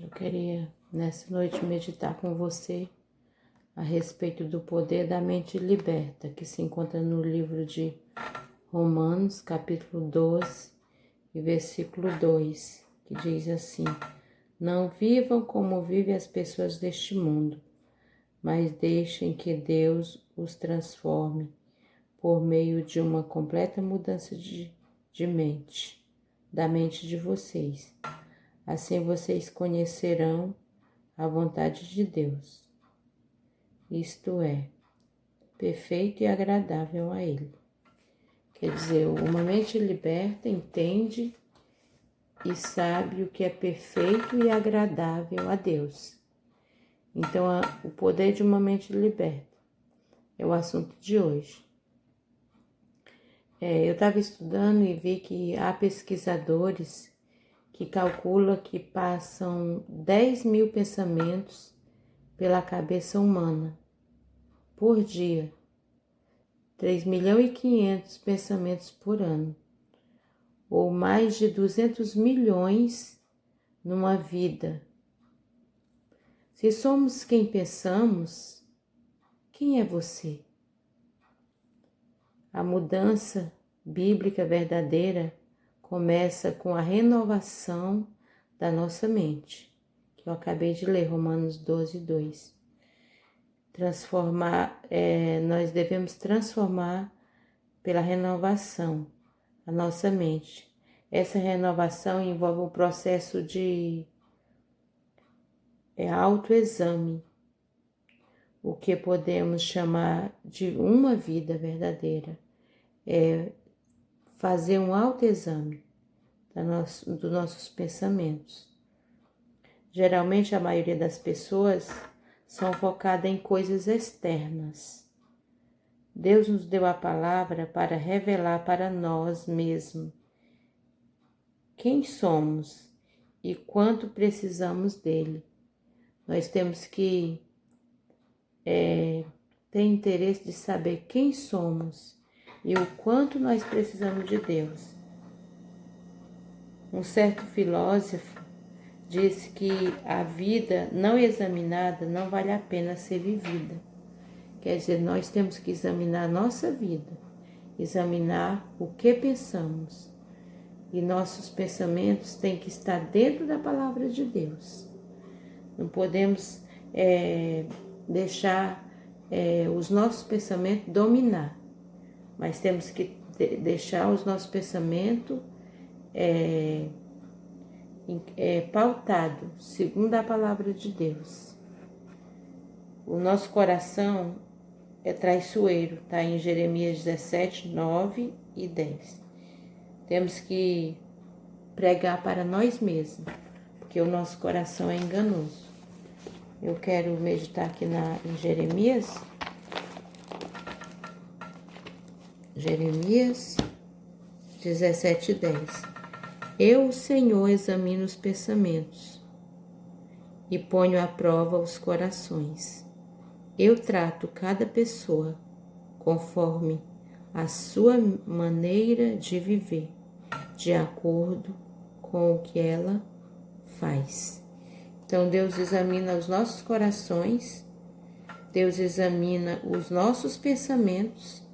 Eu queria nessa noite meditar com você a respeito do poder da mente liberta, que se encontra no livro de Romanos, capítulo 12, e versículo 2, que diz assim: Não vivam como vivem as pessoas deste mundo, mas deixem que Deus os transforme por meio de uma completa mudança de mente, da mente de vocês. Assim vocês conhecerão a vontade de Deus, isto é, perfeito e agradável a Ele. Quer dizer, uma mente liberta entende e sabe o que é perfeito e agradável a Deus. Então, o poder de uma mente liberta é o assunto de hoje. Eu estava estudando e vi que há pesquisadores que calculam que passam 10.000 pensamentos pela cabeça humana por dia, 3.500.000 pensamentos por ano, ou mais de 200 milhões numa vida. Se somos quem pensamos, quem é você? A mudança bíblica verdadeira começa com a renovação da nossa mente, que eu acabei de ler, Romanos 12, 2. Nós devemos transformar pela renovação a nossa mente. Essa renovação envolve um processo de autoexame, o que podemos chamar de uma vida verdadeira. Fazer um autoexame dos nossos pensamentos. Geralmente a maioria das pessoas são focadas em coisas externas. Deus nos deu a palavra para revelar para nós mesmos quem somos e quanto precisamos dele. Nós temos que ter interesse de saber quem somos e o quanto nós precisamos de Deus. Um certo filósofo disse que a vida não examinada não vale a pena ser vivida. Quer dizer, nós temos que examinar a nossa vida, examinar o que pensamos. E nossos pensamentos têm que estar dentro da palavra de Deus. Não podemos deixar os nossos pensamentos dominar, mas temos que deixar os nossos pensamentos pautados segundo a palavra de Deus. O nosso coração é traiçoeiro, está em Jeremias 17, 9 e 10. Temos que pregar para nós mesmos, porque o nosso coração é enganoso. Eu quero meditar aqui em Jeremias 17, 10. Eu, o Senhor, examino os pensamentos e ponho à prova os corações. Eu trato cada pessoa conforme a sua maneira de viver, de acordo com o que ela faz. Então, Deus examina os nossos corações, Deus examina os nossos pensamentos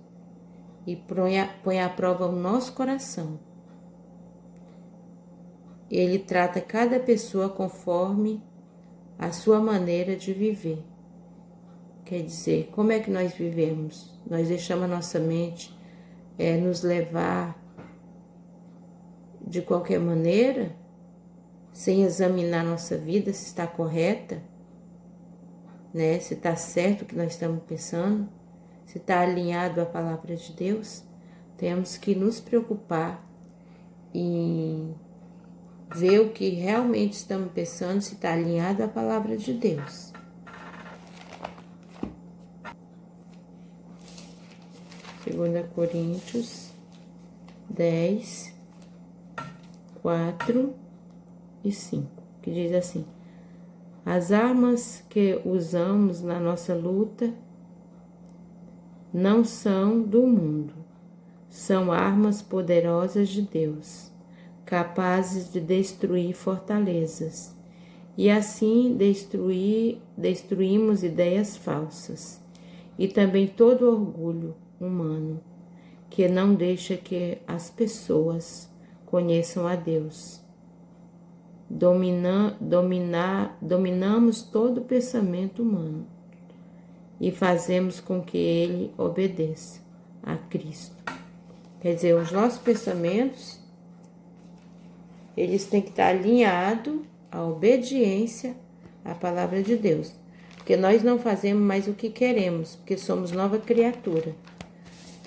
e põe à prova o nosso coração. Ele trata cada pessoa conforme a sua maneira de viver. Quer dizer, como é que nós vivemos? Nós deixamos a nossa mente nos levar de qualquer maneira, sem examinar nossa vida, se está correta, né? Se está certo o que nós estamos pensando, se está alinhado à palavra de Deus. Temos que nos preocupar em ver o que realmente estamos pensando, se está alinhado à palavra de Deus. Segunda Coríntios 10, 4 e 5, que diz assim: As armas que usamos na nossa luta não são do mundo, são armas poderosas de Deus, capazes de destruir fortalezas e assim destruímos ideias falsas e também todo orgulho humano que não deixa que as pessoas conheçam a Deus. Dominamos todo pensamento humano e fazemos com que ele obedeça a Cristo. Quer dizer, os nossos pensamentos, eles têm que estar alinhados à obediência à palavra de Deus. Porque nós não fazemos mais o que queremos, porque somos nova criatura.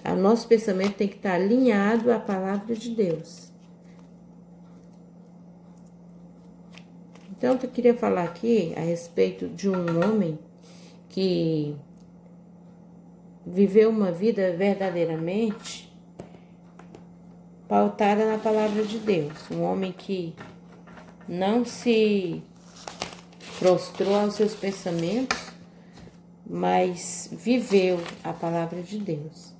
O nosso pensamento tem que estar alinhado à palavra de Deus. Então, eu queria falar aqui a respeito de um homem que viveu uma vida verdadeiramente pautada na palavra de Deus. Um homem que não se prostrou aos seus pensamentos, mas viveu a palavra de Deus.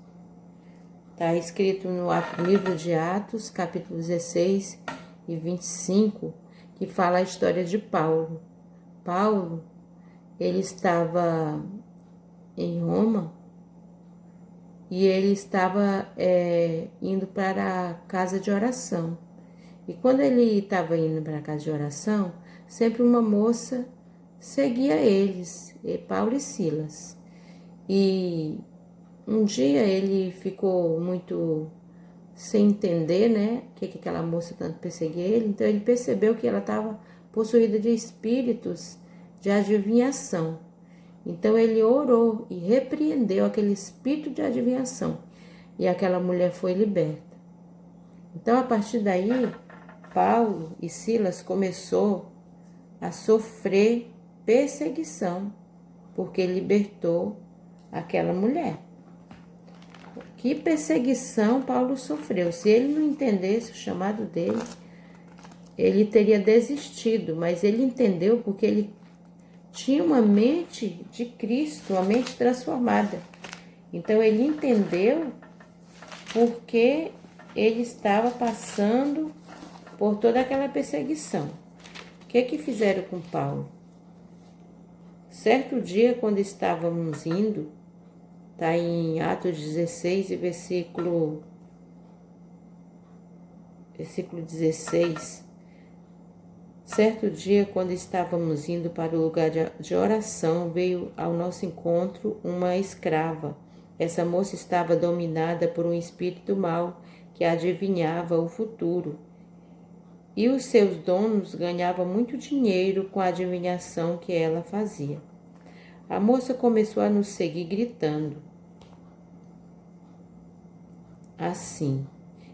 Está escrito no livro de Atos, capítulo 16 e 25, que fala a história de Paulo. Paulo, ele estava em Roma e ele estava indo para a casa de oração. E quando ele estava indo para a casa de oração, sempre uma moça seguia eles, Paulo e Silas. E um dia ele ficou muito sem entender, né, que aquela moça tanto perseguia ele. Então ele percebeu que ela estava possuída de espíritos de adivinhação. Então ele orou e repreendeu aquele espírito de adivinhação. E aquela mulher foi liberta. Então a partir daí, Paulo e Silas começou a sofrer perseguição, porque libertou aquela mulher. Que perseguição Paulo sofreu. Se ele não entendesse o chamado dele, ele teria desistido, mas ele entendeu porque ele tinha uma mente de Cristo, uma mente transformada. Então ele entendeu porque ele estava passando por toda aquela perseguição. O que fizeram com Paulo? Certo dia, quando estávamos indo, está em Atos 16, versículo 16. Certo dia, quando estávamos indo para o lugar de oração, veio ao nosso encontro uma escrava. Essa moça estava dominada por um espírito mau que adivinhava o futuro. E os seus donos ganhavam muito dinheiro com a adivinhação que ela fazia. A moça começou a nos seguir gritando assim: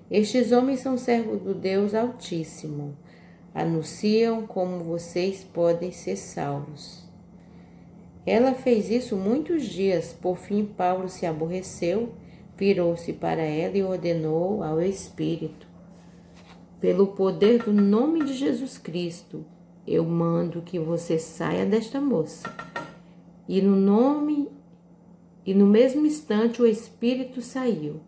estes homens são servos do Deus Altíssimo. Anunciam como vocês podem ser salvos. Ela fez isso muitos dias. Por fim, Paulo se aborreceu, virou-se para ela e ordenou ao espírito: pelo poder do nome de Jesus Cristo, eu mando que você saia desta moça. E no mesmo instante o espírito saiu.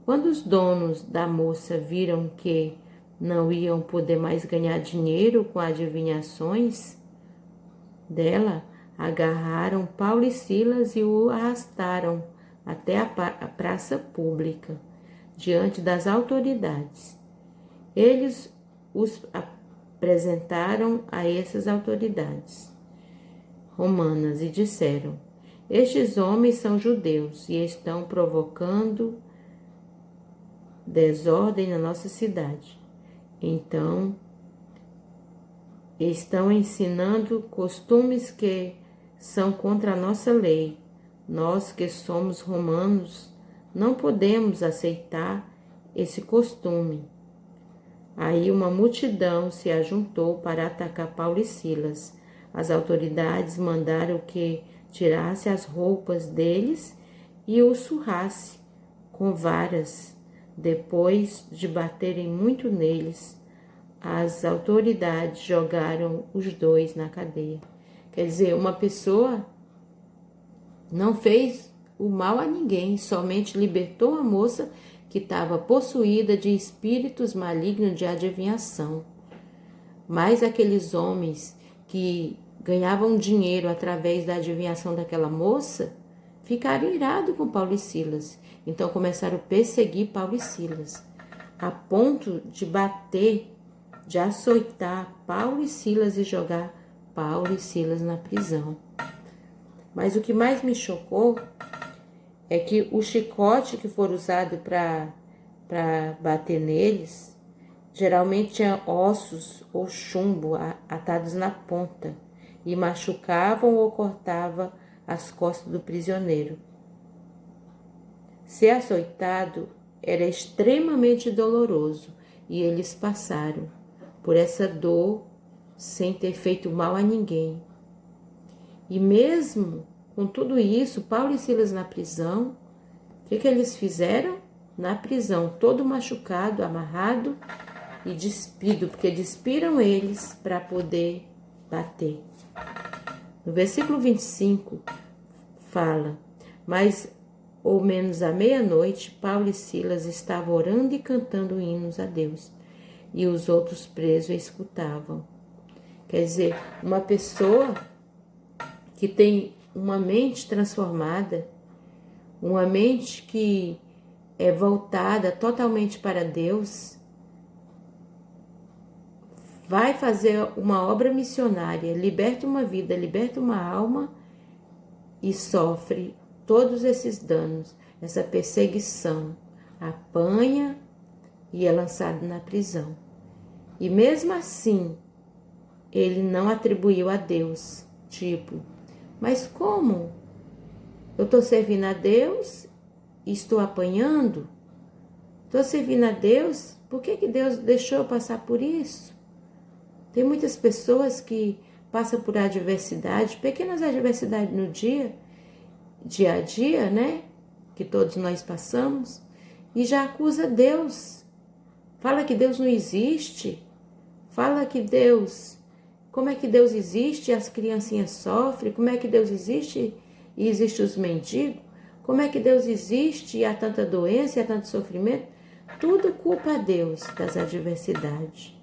Quando os donos da moça viram que não iam poder mais ganhar dinheiro com adivinhações dela, agarraram Paulo e Silas e o arrastaram até a praça pública, diante das autoridades. Eles os apresentaram a essas autoridades romanas e disseram: estes homens são judeus e estão provocando desordem na nossa cidade. Então, estão ensinando costumes que são contra a nossa lei. Nós que somos romanos não podemos aceitar esse costume. Aí uma multidão se ajuntou para atacar Paulo e Silas. As autoridades mandaram que tirasse as roupas deles e os surrasse com varas. Depois de baterem muito neles, as autoridades jogaram os dois na cadeia. Quer dizer, uma pessoa não fez o mal a ninguém, somente libertou a moça que estava possuída de espíritos malignos de adivinhação. Mas aqueles homens que ganhavam dinheiro através da adivinhação daquela moça, ficaram irados com Paulo e Silas. Então começaram a perseguir Paulo e Silas, a ponto de bater, de açoitar Paulo e Silas e jogar Paulo e Silas na prisão. Mas o que mais me chocou é que o chicote que for usado para bater neles, geralmente tinha ossos ou chumbo atados na ponta e machucavam ou cortavam as costas do prisioneiro. Ser açoitado era extremamente doloroso e eles passaram por essa dor sem ter feito mal a ninguém. E mesmo com tudo isso, Paulo e Silas na prisão, o que eles fizeram? Na prisão, todo machucado, amarrado e despido, porque despiram eles para poder bater. No versículo 25 fala: mas ou menos à meia-noite, Paulo e Silas estavam orando e cantando hinos a Deus, e os outros presos escutavam. Quer dizer, uma pessoa que tem uma mente transformada, uma mente que é voltada totalmente para Deus, vai fazer uma obra missionária, liberta uma vida, liberta uma alma e sofre todos esses danos, essa perseguição, apanha e é lançado na prisão. E mesmo assim, ele não atribuiu a Deus, tipo, mas como? Eu estou servindo a Deus e estou apanhando? Estou servindo a Deus, por que Deus deixou eu passar por isso? Tem muitas pessoas que passam por adversidade, pequenas adversidades no dia a dia, né? Que todos nós passamos, e já acusa Deus. Fala que Deus não existe. Fala que Deus... Como é que Deus existe e as criancinhas sofrem? Como é que Deus existe e existem os mendigos? Como é que Deus existe e há tanta doença e há tanto sofrimento? Tudo culpa a Deus das adversidades.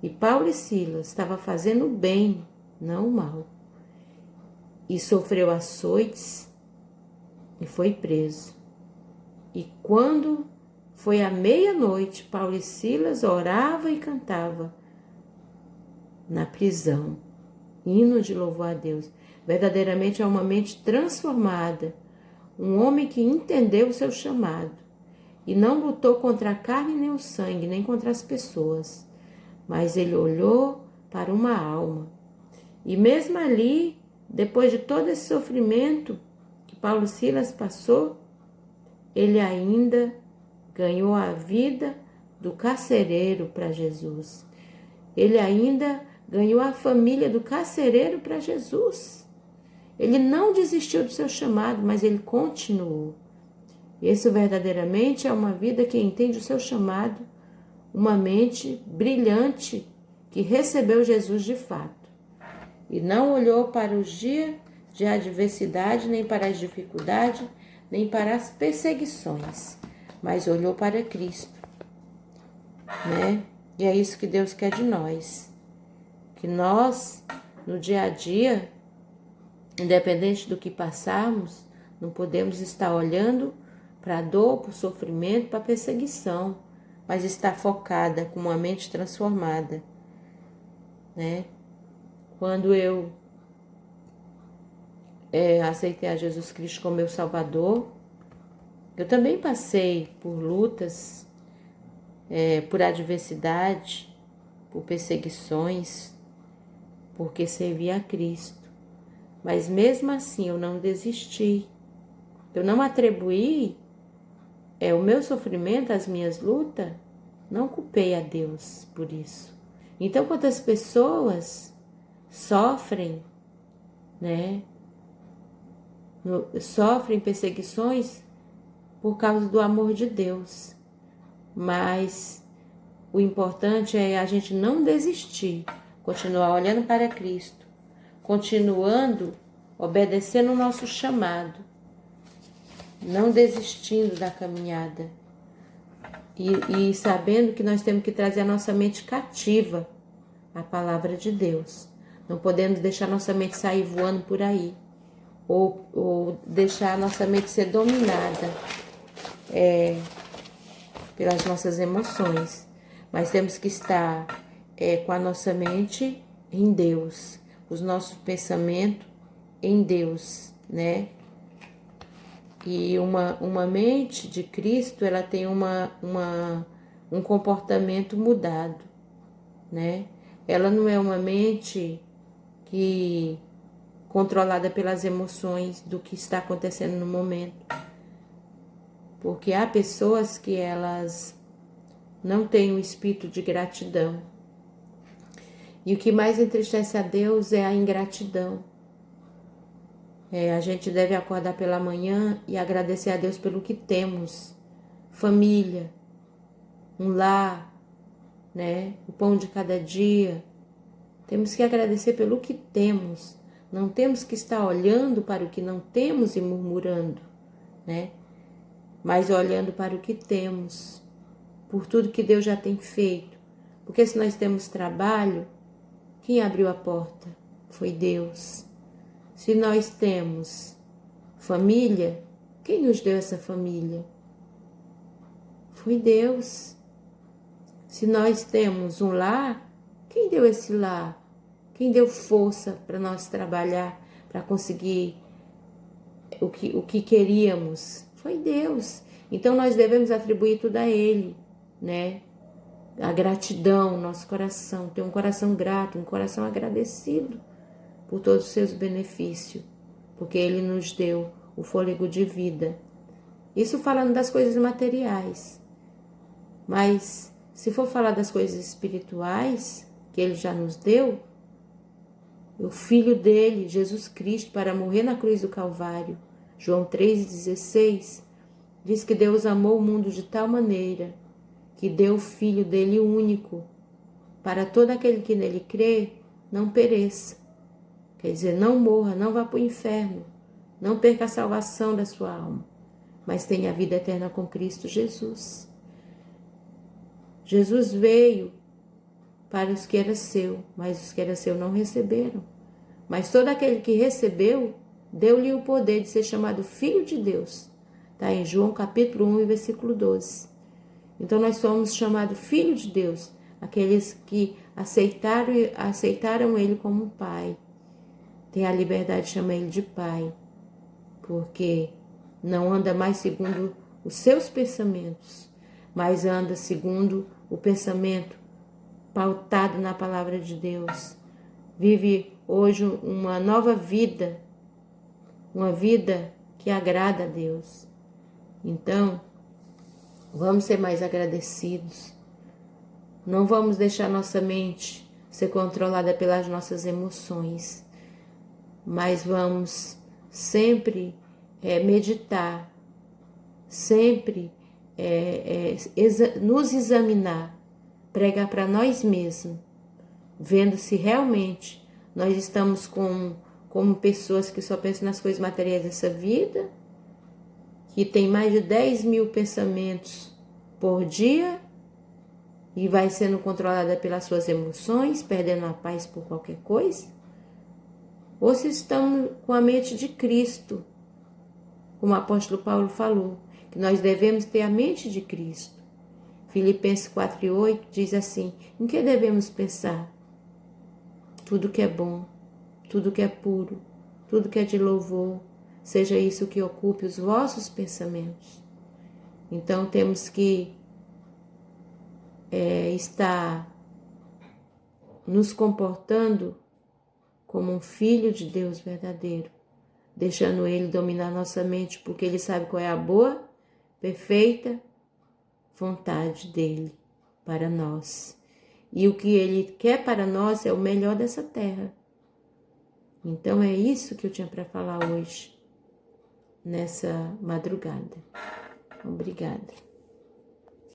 E Paulo e Silas estavam fazendo o bem, não o mal. E sofreu açoites e foi preso. E quando foi à meia-noite, Paulo e Silas oravam e cantavam na prisão, hino de louvor a Deus. Verdadeiramente é uma mente transformada, um homem que entendeu o seu chamado e não lutou contra a carne nem o sangue, nem contra as pessoas, mas ele olhou para uma alma. E mesmo ali, depois de todo esse sofrimento que Paulo e Silas passou, ele ainda ganhou a vida do carcereiro para Jesus. Ele ainda ganhou a família do carcereiro para Jesus. Ele não desistiu do seu chamado, mas ele continuou. Isso verdadeiramente é uma vida que entende o seu chamado, uma mente brilhante que recebeu Jesus de fato. E não olhou para os dias de adversidade, nem para as dificuldades, nem para as perseguições, mas olhou para Cristo, né? E é isso que Deus quer de nós. Que nós, no dia a dia, independente do que passarmos, não podemos estar olhando para a dor, para o sofrimento, para a perseguição, mas estar focada com uma mente transformada, né? Quando eu aceitei a Jesus Cristo como meu Salvador, eu também passei por lutas, por adversidade, por perseguições, porque servia a Cristo. Mas mesmo assim eu não desisti. Eu não atribuí o meu sofrimento, as minhas lutas, não culpei a Deus por isso. Então, quantas pessoas sofrem, né? Sofrem perseguições por causa do amor de Deus. Mas o importante é a gente não desistir, continuar olhando para Cristo, continuando obedecendo o nosso chamado, não desistindo da caminhada e sabendo que nós temos que trazer a nossa mente cativa à palavra de Deus. Não podemos deixar nossa mente sair voando por aí. Ou deixar nossa mente ser dominada pelas nossas emoções. Mas temos que estar com a nossa mente em Deus, os nossos pensamentos em Deus, né? E uma mente de Cristo, ela tem um comportamento mudado, né? Ela não é uma mente que controlada pelas emoções do que está acontecendo no momento. Porque há pessoas que elas não têm o espírito de gratidão. E o que mais entristece a Deus é a ingratidão. A gente deve acordar pela manhã e agradecer a Deus pelo que temos. Família, um lar, né? O pão de cada dia. Temos que agradecer pelo que temos. Não temos que estar olhando para o que não temos e murmurando, né? Mas olhando para o que temos, por tudo que Deus já tem feito. Porque se nós temos trabalho, quem abriu a porta? Foi Deus. Se nós temos família, quem nos deu essa família? Foi Deus. Se nós temos um lar, quem deu esse lar? Quem deu força para nós trabalhar, para conseguir o que queríamos? Foi Deus. Então nós devemos atribuir tudo a Ele, né? A gratidão, nosso coração, ter um coração grato, um coração agradecido por todos os seus benefícios, porque Ele nos deu o fôlego de vida. Isso falando das coisas materiais. Mas se for falar das coisas espirituais que Ele já nos deu, o Filho dele, Jesus Cristo, para morrer na cruz do Calvário, João 3,16, diz que Deus amou o mundo de tal maneira que deu o Filho dele único, para todo aquele que nele crê, não pereça. Quer dizer, não morra, não vá para o inferno, não perca a salvação da sua alma, mas tenha a vida eterna com Cristo Jesus. Jesus veio para os que era seu, mas os que era seu não receberam. Mas todo aquele que recebeu, deu-lhe o poder de ser chamado Filho de Deus. Está em João capítulo 1, versículo 12. Então nós somos chamados Filho de Deus, aqueles que aceitaram Ele como um Pai. Tem a liberdade de chamar Ele de Pai, porque não anda mais segundo os seus pensamentos, mas anda segundo o pensamento pautado na palavra de Deus. Vive hoje uma nova vida, uma vida que agrada a Deus. Então, vamos ser mais agradecidos. Não vamos deixar nossa mente ser controlada pelas nossas emoções, mas vamos sempre meditar, sempre nos examinar, pregar para nós mesmos, vendo se realmente nós estamos como pessoas que só pensam nas coisas materiais dessa vida, que tem mais de 10.000 pensamentos por dia e vai sendo controlada pelas suas emoções, perdendo a paz por qualquer coisa, ou se estamos com a mente de Cristo, como o apóstolo Paulo falou, que nós devemos ter a mente de Cristo. Filipenses 4:8 diz assim: em que devemos pensar? Tudo que é bom, tudo que é puro, tudo que é de louvor, seja isso que ocupe os vossos pensamentos. Então temos que estar nos comportando como um filho de Deus verdadeiro, deixando Ele dominar nossa mente, porque Ele sabe qual é a boa, perfeita vontade dEle para nós. E o que Ele quer para nós é o melhor dessa terra. Então é isso que eu tinha para falar hoje, nessa madrugada. Obrigada.